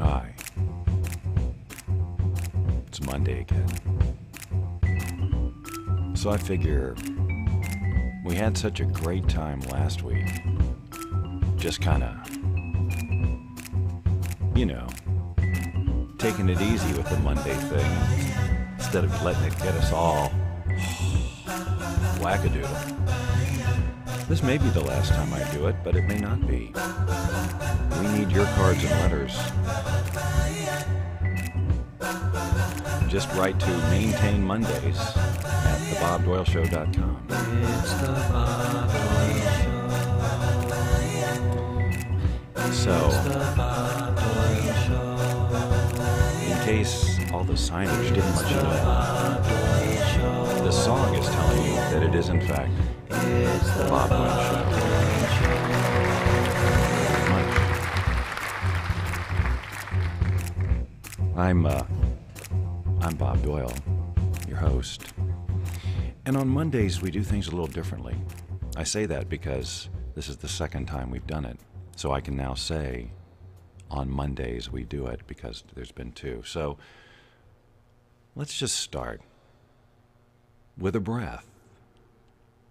Hi. It's Monday again. So I figure we had such a great time last week. Just kinda, taking it easy with the Monday thing instead of letting it get us all wackadoodle. This may be the last time I do it, but it may not be. We need your cards and letters. Just write to Maintain Mondays at thebobdoyleshow.com. It's the Bob Doyle Show. So, It's the Bob Doyle Show. in case all the signage didn't let you know, Bob Doyle Show. the song is telling you that it is in fact It's the Bob Doyle Show. I'm Bob Doyle, your host. And on Mondays, we do things a little differently. I say that because this is the second time we've done it. So I can now say on Mondays we do it because there's been two. So let's just start with a breath,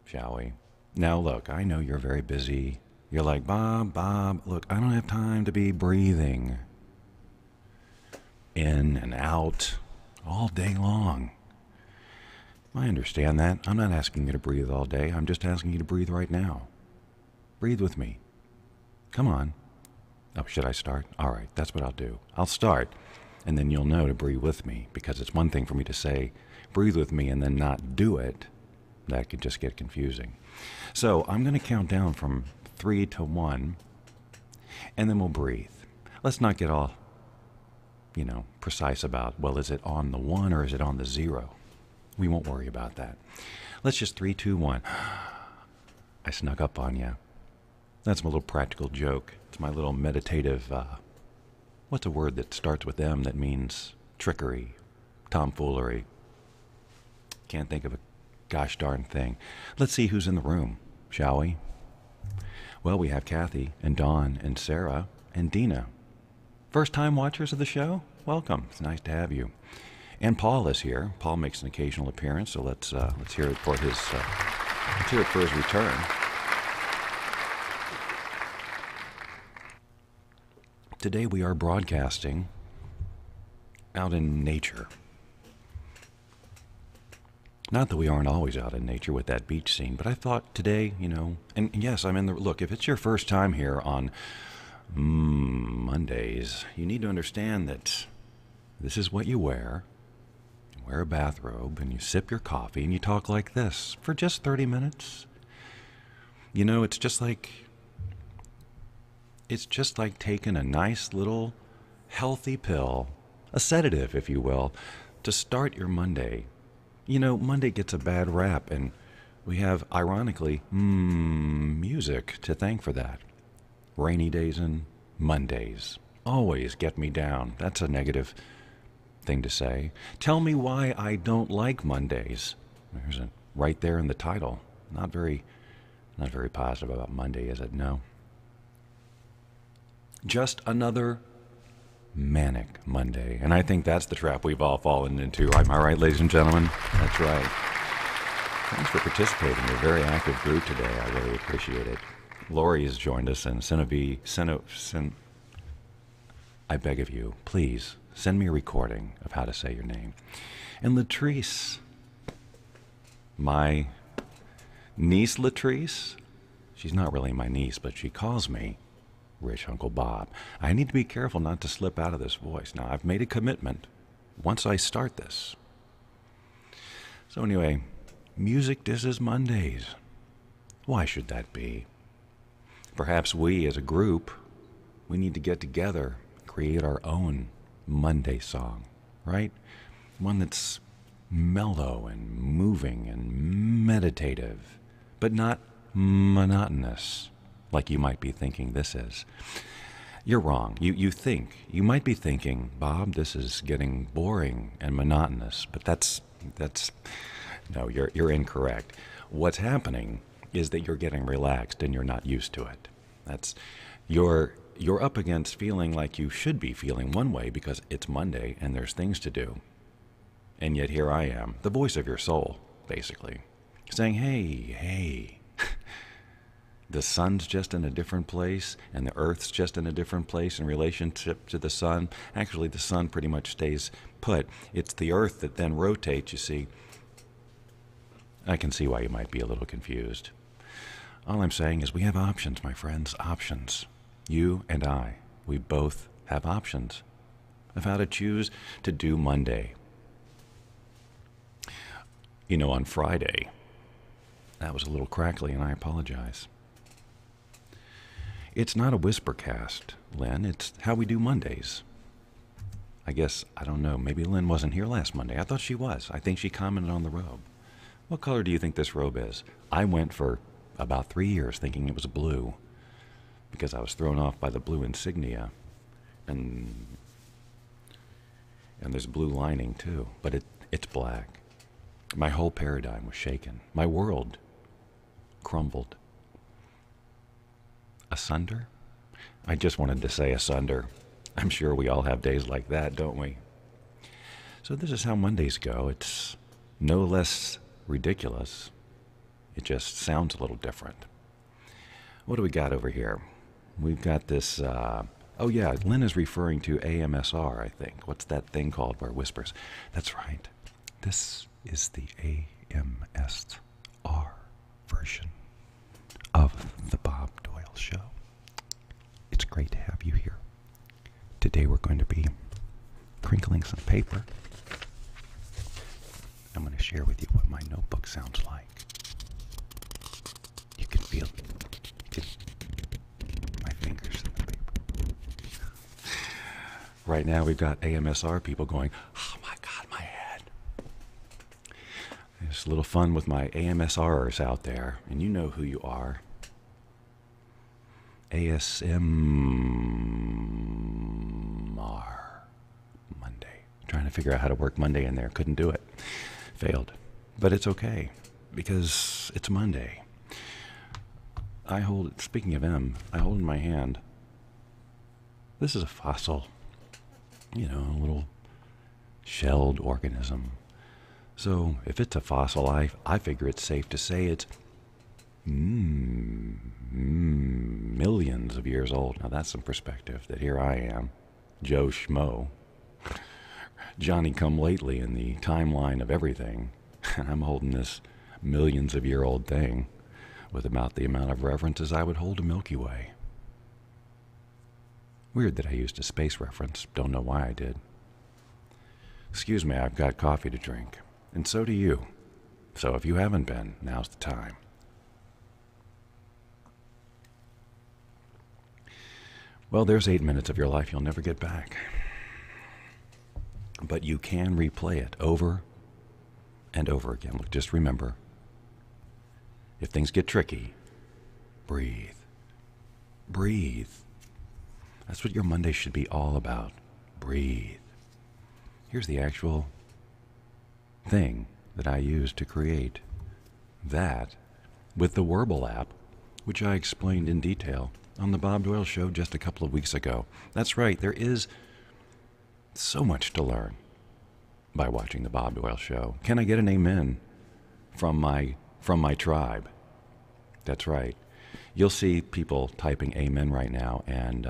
shall we? Now look, I know you're very busy. You're like, Bob, look, I don't have time to be breathing in and out all day long. I understand that. I'm not asking you to breathe all day. I'm just asking you to breathe right now. Breathe with me. Come on. Oh, should I start? All right, that's what I'll do. I'll start, and then you'll know to breathe with me, because it's one thing for me to say, breathe with me, and then not do it. That could just get confusing. So I'm going to count down from 3 to 1, and then we'll breathe. Let's not get all precise about, well, is it on the 1 or is it on the 0? We won't worry about that. Let's just 3, 2, 1. I snuck up on you. That's my little practical joke. It's my little meditative, what's a word that starts with M that means trickery, tomfoolery? Can't think of a gosh darn thing. Let's see who's in the room, shall we? Well, we have Kathy and Dawn and Sarah and Dina. First-time watchers of the show? Welcome. It's nice to have you. And Paul is here. Paul makes an occasional appearance, so let's hear it for his return. Today we are broadcasting out in nature. Not that we aren't always out in nature with that beach scene, but I thought today, and yes, I'm in the look. If it's your first time here on Mondays, you need to understand that this is what you wear. You wear a bathrobe and you sip your coffee and you talk like this for just 30 minutes. It's just like taking a nice little healthy pill, a sedative, if you will, to start your Monday. Monday gets a bad rap, and we have, ironically, music to thank for that. Rainy days and Mondays always get me down. That's a negative thing to say. Tell me why I don't like Mondays. There's it right there in the title. Not very positive about Monday, is it? No. Just another manic Monday. And I think that's the trap we've all fallen into. Am I right, ladies and gentlemen? That's right. Thanks for participating. You're a very active group today. I really appreciate it. Lori has joined us, and I beg of you, please send me a recording of how to say your name. And Latrice, my niece Latrice, she's not really my niece, but she calls me Rich Uncle Bob. I need to be careful not to slip out of this voice. Now, I've made a commitment once I start this. So anyway, music disses Mondays. Why should that be? Perhaps we, as a group, we need to get together, create our own Monday song, right? One that's mellow and moving and meditative, but not monotonous, like you might be thinking this is. You're wrong. You might be thinking, Bob, this is getting boring and monotonous, but no, you're incorrect. What's happening is that you're getting relaxed and you're not used to it. you're up against feeling like you should be feeling one way because it's Monday and there's things to do. And yet here I am, the voice of your soul, basically, saying, hey, the sun's just in a different place and the earth's just in a different place in relationship to the sun. Actually, the sun pretty much stays put. It's the earth that then rotates, you see. I can see why you might be a little confused. All I'm saying is we have options, my friends, options. You and I, we both have options of how to choose to do Monday. You know, on Friday, that was a little crackly, and I apologize. It's not a whispercast, Lynn. It's how we do Mondays. I guess, I don't know, maybe Lynn wasn't here last Monday. I thought she was. I think she commented on the robe. What color do you think this robe is? I went for about 3 years thinking it was blue because I was thrown off by the blue insignia. And there's blue lining, too. But it's black. My whole paradigm was shaken. My world crumbled. Asunder? I just wanted to say asunder. I'm sure we all have days like that, don't we? So this is how Mondays go. It's no less ridiculous. It just sounds a little different. What do we got over here? We've got this, oh yeah, Lynn is referring to AMSR, I think. What's that thing called where it whispers? That's right. This is the AMSR version of the Bob Doyle Show. It's great to have you here. Today we're going to be crinkling some paper. I'm going to share with you what my notebook sounds like. You can feel it. You can, my fingers in the paper. Right now we've got AMSR people going, oh my God, my head. There's a little fun with my AMSRers out there, and you know who you are. ASMR Monday. Trying to figure out how to work Monday in there. Couldn't do it. Failed. But it's okay, because it's Monday. I hold, speaking of M, I hold in my hand, this is a fossil, you know, a little shelled organism. So if it's a fossil, I figure it's safe to say it's millions of years old. Now that's some perspective, that here I am, Joe Schmo, Johnny come lately in the timeline of everything. I'm holding this millions of year old thing with about the amount of reverence as I would hold a Milky Way. Weird that I used a space reference. Don't know why I did. Excuse me, I've got coffee to drink. And so do you. So if you haven't been, now's the time. Well, there's 8 minutes of your life you'll never get back. But you can replay it over and over again. Look, just remember, if things get tricky, breathe. Breathe. That's what your Monday should be all about. Breathe. Here's the actual thing that I used to create that with the Wordle app, which I explained in detail on the Bob Doyle Show just a couple of weeks ago. That's right, there is so much to learn by watching the Bob Doyle Show. Can I get an amen from my tribe? That's right. You'll see people typing amen right now, and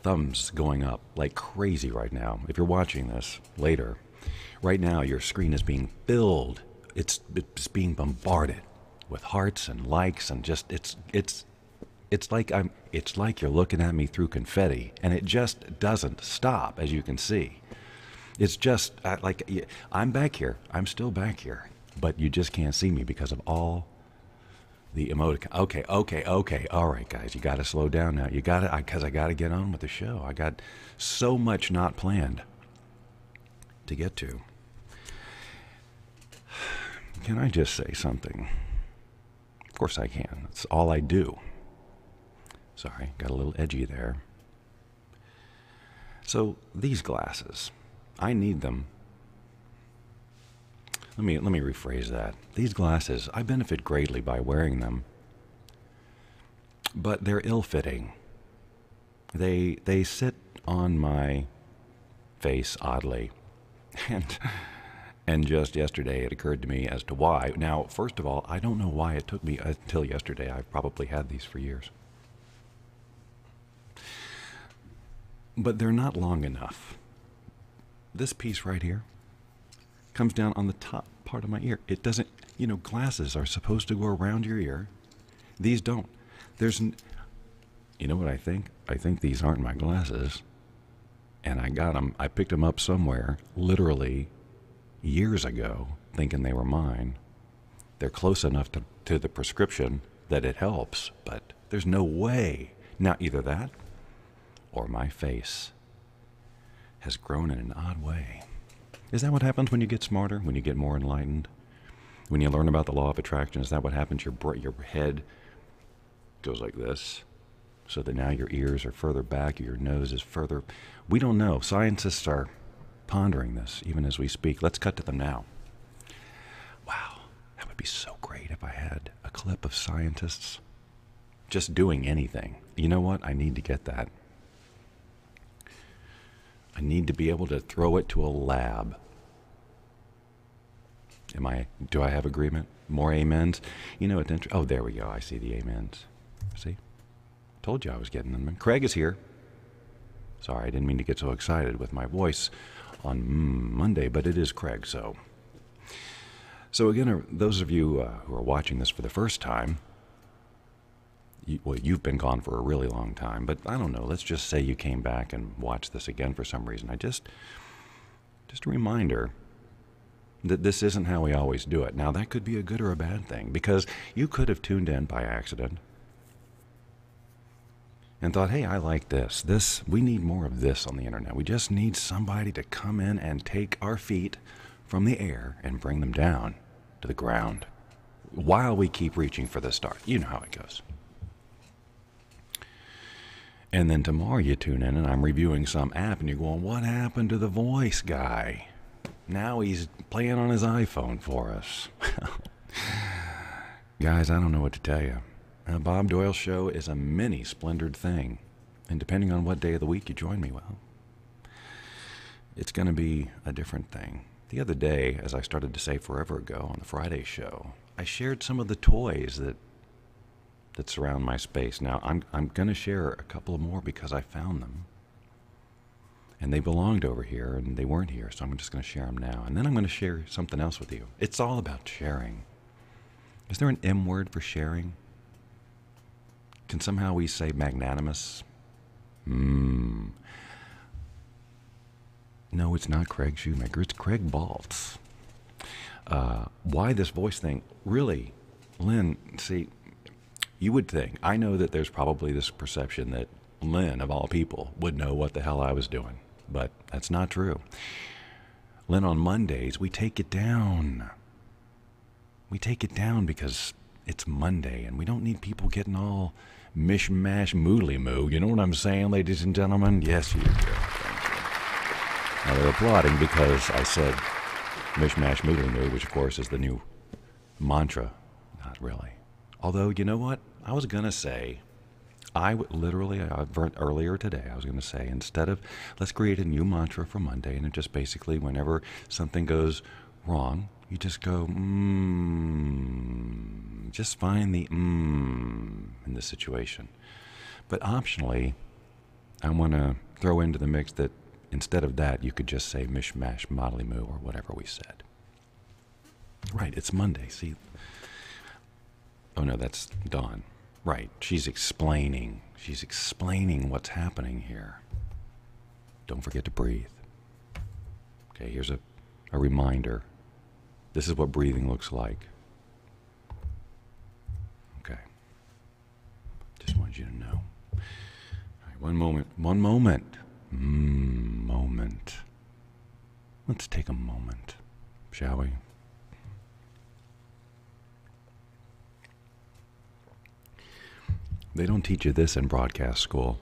thumbs going up like crazy right now. If you're watching this later, right now your screen is being filled. It's being bombarded with hearts and likes, and just it's like you're looking at me through confetti, and it just doesn't stop, as you can see. It's just like I'm back here. I'm still back here, but you just can't see me because of all the emoticon. Okay. All right, guys, you got to slow down now. You got to, because I got to get on with the show. I got so much not planned to get to. Can I just say something? Of course I can. It's all I do. Sorry, got a little edgy there. So these glasses, I need them. Let me rephrase that. These glasses, I benefit greatly by wearing them, but they're ill-fitting. They sit on my face oddly. And just yesterday it occurred to me as to why. Now, first of all, I don't know why it took me until yesterday. I've probably had these for years. But they're not long enough. This piece right here comes down on the top part of my ear. It doesn't, glasses are supposed to go around your ear. These don't. You know what I think? I think these aren't my glasses. And I picked them up somewhere, literally years ago, thinking they were mine. They're close enough to the prescription that it helps, but there's no way. Now, either that or my face has grown in an odd way. Is that what happens when you get smarter, when you get more enlightened? When you learn about the law of attraction, is that what happens? Your head goes like this, so that now your ears are further back, your nose is further. We don't know. Scientists are pondering this even as we speak. Let's cut to them now. Wow, that would be so great if I had a clip of scientists just doing anything. You know what? I need to get that. I need to be able to throw it to a lab. Do I have agreement? More amens? Oh, there we go. I see the amens. See? Told you I was getting them. Craig is here. Sorry, I didn't mean to get so excited with my voice on Monday, but it is Craig, so. So again, those of you who are watching this for the first time, you've been gone for a really long time, but I don't know, let's just say you came back and watched this again for some reason. Just a reminder that this isn't how we always do it. Now, that could be a good or a bad thing, because you could have tuned in by accident and thought, hey, I like this. We need more of this on the internet. We just need somebody to come in and take our feet from the air and bring them down to the ground while we keep reaching for the stars. You know how it goes. And then tomorrow you tune in and I'm reviewing some app and you're going, what happened to the voice guy? Now he's playing on his iPhone for us. Guys, I don't know what to tell you. Bob Doyle Show is a mini splendored thing. And depending on what day of the week you join me, well, it's going to be a different thing. The other day, as I started to say forever ago on the Friday show, I shared some of the toys that surround my space. Now, I'm going to share a couple more because I found them. And they belonged over here, and they weren't here, so I'm just going to share them now. And then I'm going to share something else with you. It's all about sharing. Is there an M word for sharing? Can somehow we say magnanimous? No, it's not Craig Shoemaker. It's Craig Baltz. Why this voice thing? Really, Lynn, see, you would think, I know that there's probably this perception that Lynn, of all people, would know what the hell I was doing. But that's not true. Lynn, on Mondays, we take it down. We take it down because it's Monday, and we don't need people getting all mishmash moodly-moo. You know what I'm saying, ladies and gentlemen? Yes, you do. Thank you. Now, they're applauding because I said mishmash moodly-moo, which, of course, is the new mantra. Not really. Although, you know what? I was going to say, earlier today, I was going to say, instead of, let's create a new mantra for Monday, and it just basically, whenever something goes wrong, you just go, just find the in the situation. But optionally, I want to throw into the mix that instead of that, you could just say mishmash, motley moo, or whatever we said. Right, it's Monday, see? Oh no, that's Dawn. Right, she's explaining what's happening here. Don't forget to breathe. Okay, here's a reminder. This is what breathing looks like. Okay. Just wanted you to know. All right, one moment. Moment. Let's take a moment, shall we? They don't teach you this in broadcast school.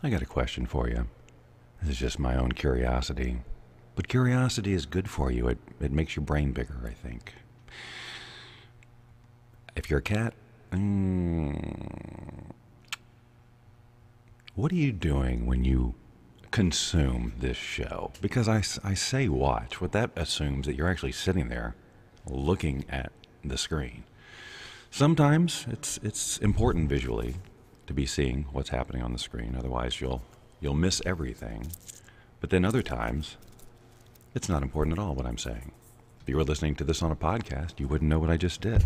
I got a question for you. This is just my own curiosity. But curiosity is good for you. It makes your brain bigger, I think. If you're a cat, What are you doing when you consume this show? Because I say watch. What that assumes that you're actually sitting there looking at the screen. Sometimes it's important visually to be seeing what's happening on the screen. Otherwise, you'll miss everything. But then other times, it's not important at all what I'm saying. If you were listening to this on a podcast, you wouldn't know what I just did.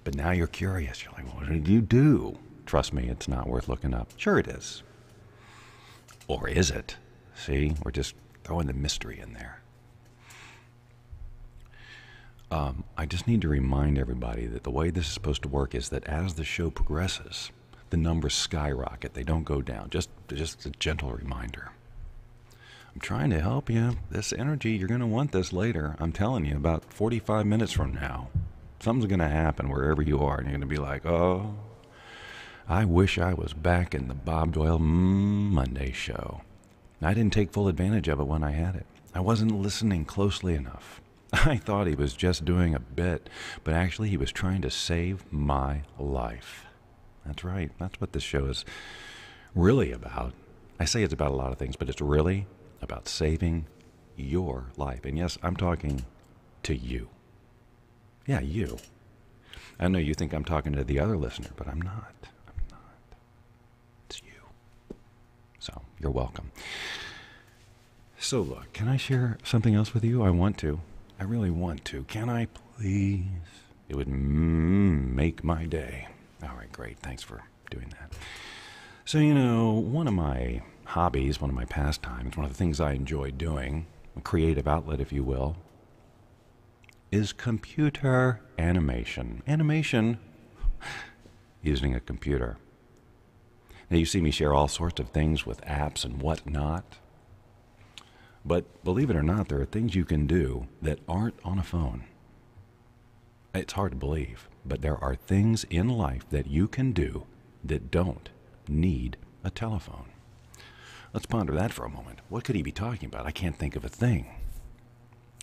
But now you're curious. You're like, what did you do? Trust me, it's not worth looking up. Sure it is. Or is it? See, we're just throwing the mystery in there. I just need to remind everybody that the way this is supposed to work is that as the show progresses, the numbers skyrocket. They don't go down. Just a gentle reminder. I'm trying to help you. This energy, you're going to want this later. I'm telling you, about 45 minutes from now, something's going to happen wherever you are, and you're going to be like, oh, I wish I was back in the Bob Doyle Monday show. I didn't take full advantage of it when I had it. I wasn't listening closely enough. I thought he was just doing a bit, but actually he was trying to save my life. That's right. That's what this show is really about. I say it's about a lot of things, but it's really about saving your life. And yes, I'm talking to you. Yeah, you. I know you think I'm talking to the other listener, but I'm not. It's you. So, you're welcome. So look, can I share something else with you? I want to. I really want to. Can I please? It would make my day. All right, great. Thanks for doing that. So, one of my hobbies, one of my pastimes, one of the things I enjoy doing, a creative outlet, if you will, is computer animation. Animation using a computer. Now, you see me share all sorts of things with apps and whatnot. But believe it or not, there are things you can do that aren't on a phone. It's hard to believe, but there are things in life that you can do that don't need a telephone. Let's ponder that for a moment. What could he be talking about? I can't think of a thing.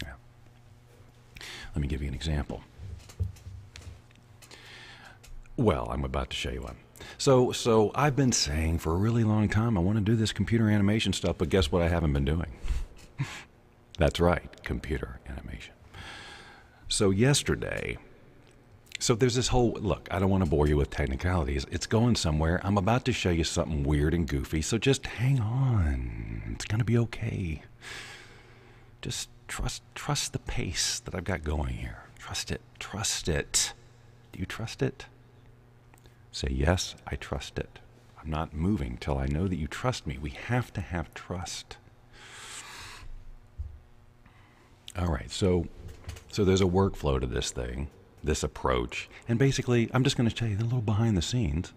Yeah. Let me give you an example. Well, I'm about to show you one. So I've been saying for a really long time I want to do this computer animation stuff, but guess what I haven't been doing? That's right, computer animation. So yesterday, there's this whole, look, I don't want to bore you with technicalities. It's going somewhere. I'm about to show you something weird and goofy, so just hang on. It's going to be okay. Just trust the pace that I've got going here. Trust it. Do you trust it? Say, yes, I trust it. I'm not moving till I know that you trust me. We have to have trust. All right, so there's a workflow to this thing, this approach. And basically, I'm just going to tell you a little behind the scenes.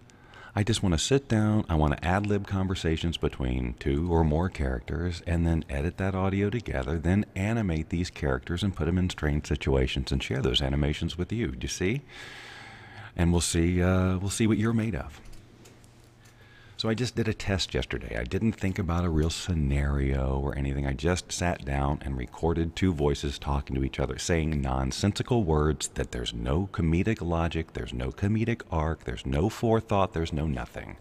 I just want to sit down. I want to ad-lib conversations between 2 or more characters and then edit that audio together, then animate these characters and put them in strange situations and share those animations with you. Do you see? And we'll see what you're made of. So I just did a test yesterday. I didn't think about a real scenario or anything. I just sat down and recorded 2 voices talking to each other, saying nonsensical words that there's no comedic logic, there's no comedic arc, there's no forethought, there's no nothing.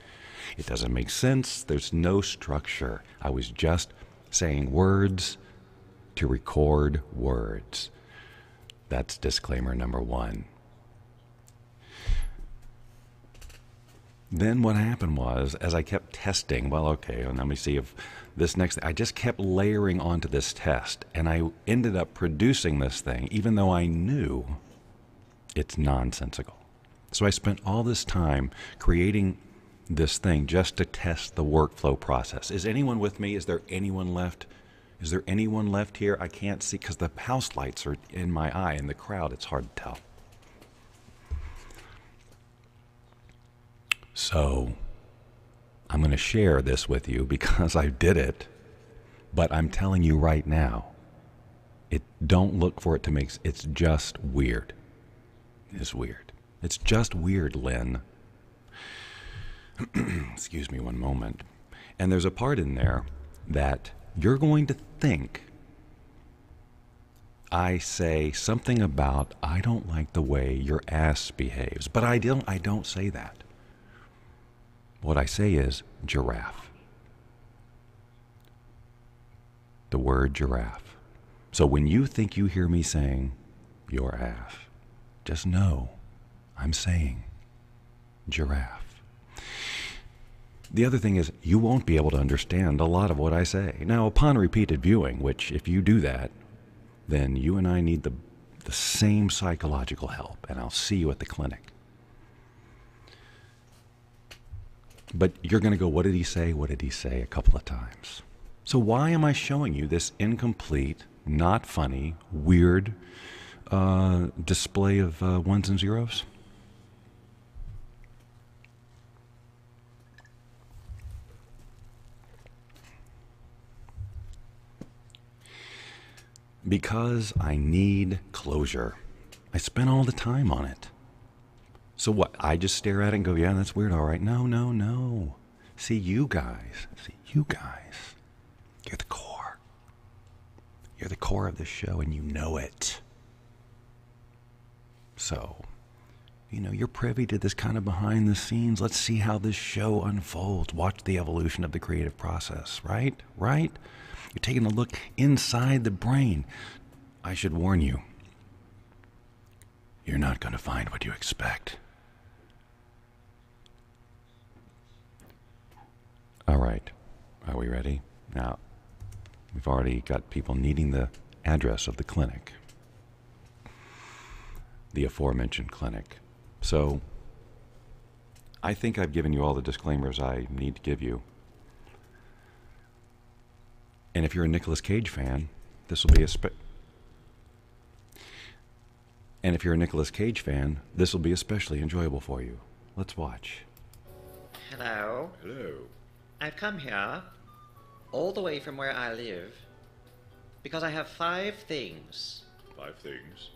It doesn't make sense. There's no structure. I was just saying words to record words. That's disclaimer number 1. Then what happened was, as I kept testing, well, okay, let me see if this next thing, I just kept layering onto this test, and I ended up producing this thing, even though I knew it's nonsensical. So I spent all this time creating this thing just to test the workflow process. Is anyone with me? Is there anyone left? Is there anyone left here? I can't see because the house lights are in my eye. In the crowd, it's hard to tell. So I'm going to share this with you because I did it, but I'm telling you right now, don't look for it to make, it's just weird. It's weird. It's just weird, Lynn. Excuse me one moment. And there's a part in there that you're going to think I say something about, I don't like the way your ass behaves, but I don't say that. What I say is giraffe. The word giraffe. So when you think you hear me saying your ass, just know I'm saying giraffe. The other thing is you won't be able to understand a lot of what I say. Now, upon repeated viewing, which if you do that, then you and I need the same psychological help, and I'll see you at the clinic. But you're going to go, what did he say? What did he say? A couple of times. So why am I showing you this incomplete, not funny, weird display of ones and zeros? Because I need closure. I spent all the time on it. So what? I just stare at it and go, yeah, that's weird, all right. No, no, no. See, you guys, you're the core. You're the core of this show, and you know it. So, you're privy to this kind of behind the scenes. Let's see how this show unfolds. Watch the evolution of the creative process, right? Right? You're taking a look inside the brain. I should warn you, you're not going to find what you expect. All right. Are we ready? Now, we've already got people needing the address of the clinic. The aforementioned clinic. So, I think I've given you all the disclaimers I need to give you. And if you're a Nicolas Cage fan, this will be And if you're a Nicolas Cage fan, this will be especially enjoyable for you. Let's watch. Hello. Hello. I've come here, all the way from where I live, because I have 5 things. 5 things.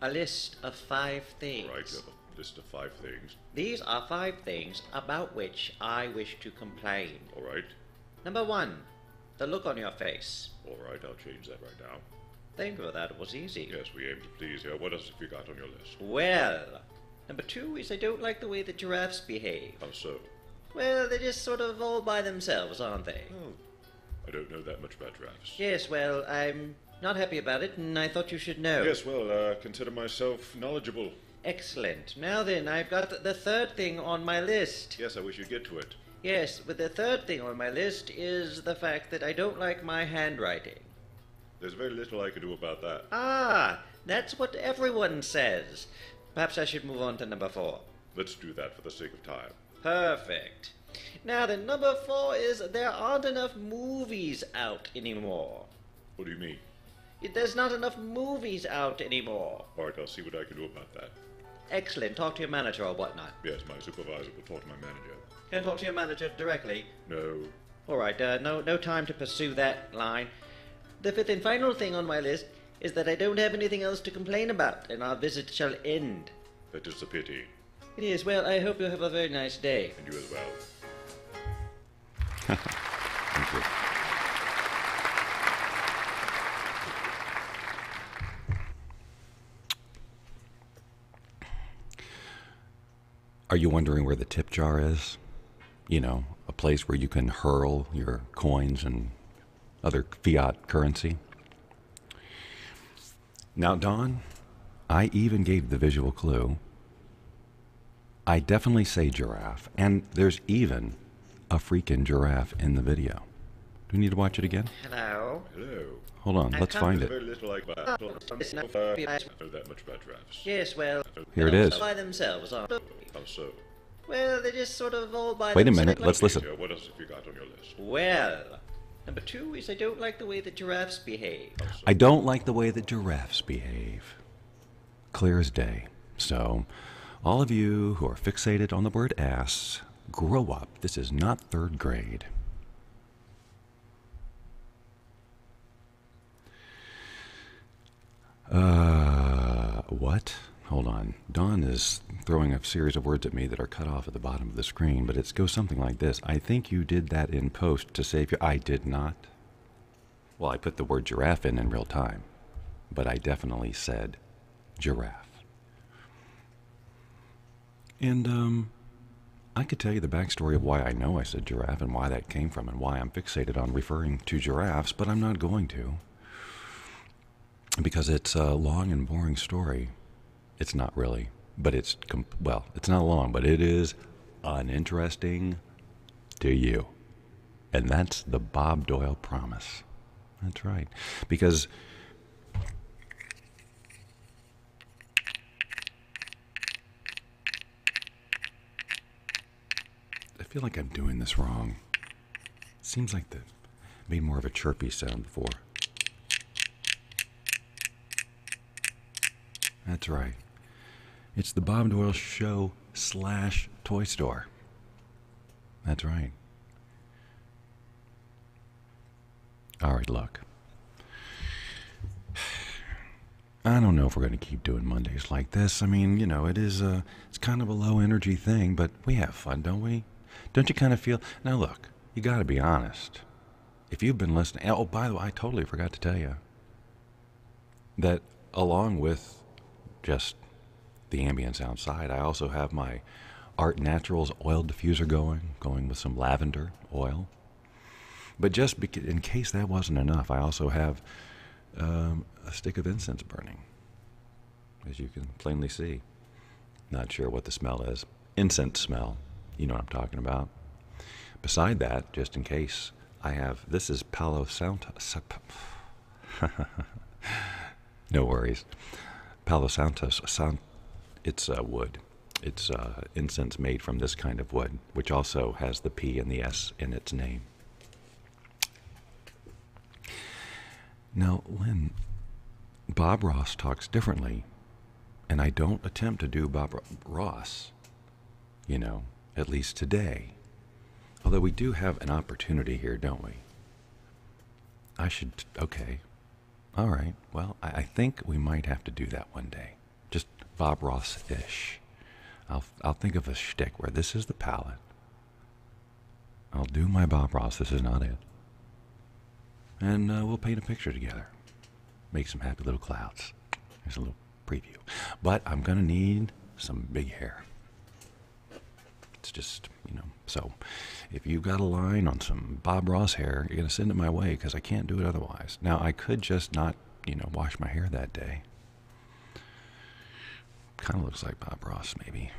A list of 5 things. Right, you have a list of 5 things. These are 5 things about which I wish to complain. All right. Number 1, the look on your face. All right, I'll change that right now. Thank you, that was easy. Yes, we aim to please here. What else have you got on your list? Well, number 2 is I don't like the way the giraffes behave. How so? Well, they're just sort of all by themselves, aren't they? Oh, I don't know that much about giraffes. Yes, well, I'm not happy about it, and I thought you should know. Yes, well, consider myself knowledgeable. Excellent. Now then, I've got the 3rd thing on my list. Yes, I wish you'd get to it. Yes, but the 3rd thing on my list is the fact that I don't like my handwriting. There's very little I can do about that. Ah, that's what everyone says. Perhaps I should move on to number 4. Let's do that for the sake of time. Perfect. Now then, number 4 is there aren't enough movies out anymore. What do you mean? There's not enough movies out anymore. All right, I'll see what I can do about that. Excellent. Talk to your manager or whatnot. Yes, my supervisor will talk to my manager. Can I talk to your manager directly? No. All right, no time to pursue that line. The 5th and final thing on my list is that I don't have anything else to complain about, and our visit shall end. That is a pity. It is. Well, I hope you have a very nice day. And you as well. Thank you. Are you wondering where the tip jar is? A place where you can hurl your coins and other fiat currency. Now, Don, I even gave the visual clue. I definitely say giraffe, and there's even a freaking giraffe in the video. Do we need to watch it again? Hello. Hello. Hold on, let's find There's it. very little like that. I don't know that much about giraffes. Yes, well, Here it they're is. all by themselves, aren't they? How so? Well, they're just sort of all by Wait a themselves. minute, let's listen. Yeah, what else have you got on your list? Well, number 2 is I don't like the way the giraffes behave. How so? I don't like the way that giraffes behave. Clear as day. So, all of you who are fixated on the word ass, grow up. This is not 3rd grade. What? Hold on. Dawn is throwing a series of words at me that are cut off at the bottom of the screen, but it goes something like this. I think you did that in post to save your... I did not. Well, I put the word giraffe in real time, but I definitely said giraffe. And, I could tell you the backstory of why I know I said giraffe and why that came from and why I'm fixated on referring to giraffes, but I'm not going to. Because it's a long and boring story. It's not really, but it's not long, but it is uninteresting to you. And that's the Bob Doyle promise. That's right. Because I feel like I'm doing this wrong. Seems like made more of a chirpy sound before. That's right. It's the Bob Doyle Show / toy store. That's right. All right, look. I don't know if we're going to keep doing Mondays like this. I mean, it's kind of a low energy thing, but we have fun, don't we? Don't you kind of feel... Now look, you got to be honest. If you've been listening... Oh, by the way, I totally forgot to tell you that along with just the ambience outside, I also have my Art Naturals oil diffuser going with some lavender oil. But just in case that wasn't enough, I also have a stick of incense burning, as you can plainly see. Not sure what the smell is. Incense smell. You know what I'm talking about. Beside that, just in case, I have... This is Palo Santo... No worries. Palo Santos, it's wood. It's incense made from this kind of wood, which also has the P and the S in its name. Now, Lynn, Bob Ross talks differently, and I don't attempt to do Bob Ross, at least today. Although we do have an opportunity here, don't we? Okay. All right, well, I think we might have to do that one day. Just Bob Ross-ish. I'll think of a shtick where this is the palette. I'll do my Bob Ross, this is not it. And we'll paint a picture together. Make some happy little clouds. Here's a little preview. But I'm going to need some big hair. It's just, so if you've got a line on some Bob Ross hair, you're going to send it my way because I can't do it otherwise. Now, I could just not, wash my hair that day. Kind of looks like Bob Ross, maybe.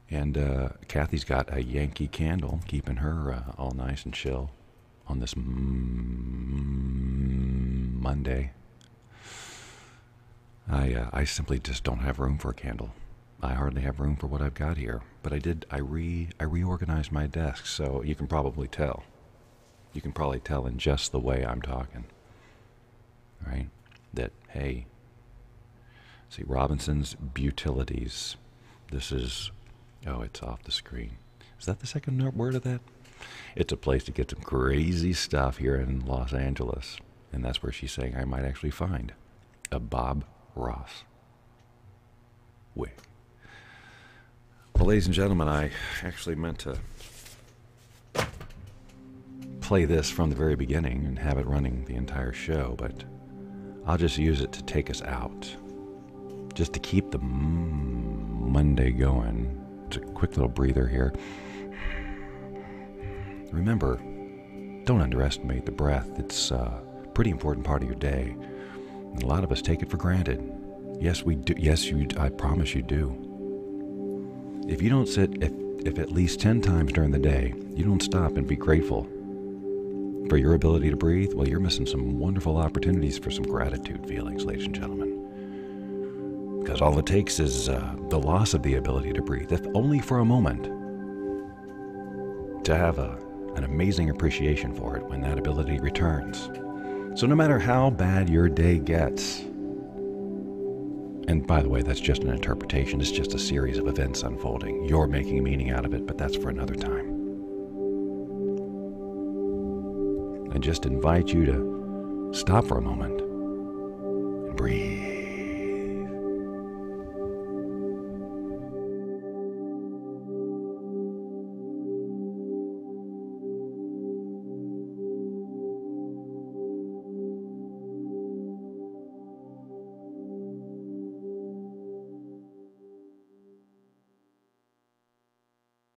And Kathy's got a Yankee candle, keeping her all nice and chill on this Monday. I simply just don't have room for a candle. I hardly have room for what I've got here. But I reorganized my desk, so you can probably tell. You can probably tell in just the way I'm talking. Right? That, hey, see, Robinson's Butilities. This is, it's off the screen. Is that the second word of that? It's a place to get some crazy stuff here in Los Angeles. And that's where she's saying I might actually find a Bob Ross wig. Well, ladies and gentlemen, I actually meant to play this from the very beginning and have it running the entire show, but I'll just use it to take us out. Just to keep the Monday going. It's a quick little breather here. Remember, don't underestimate the breath. It's a pretty important part of your day. And a lot of us take it for granted. Yes, we do. Yes, I promise you do. If you don't sit, if at least 10 times during the day, you don't stop and be grateful for your ability to breathe, well, you're missing some wonderful opportunities for some gratitude feelings, ladies and gentlemen. Because all it takes is the loss of the ability to breathe, if only for a moment, to have an amazing appreciation for it when that ability returns. So no matter how bad your day gets, and by the way, that's just an interpretation. It's just a series of events unfolding. You're making meaning out of it, but that's for another time. I just invite you to stop for a moment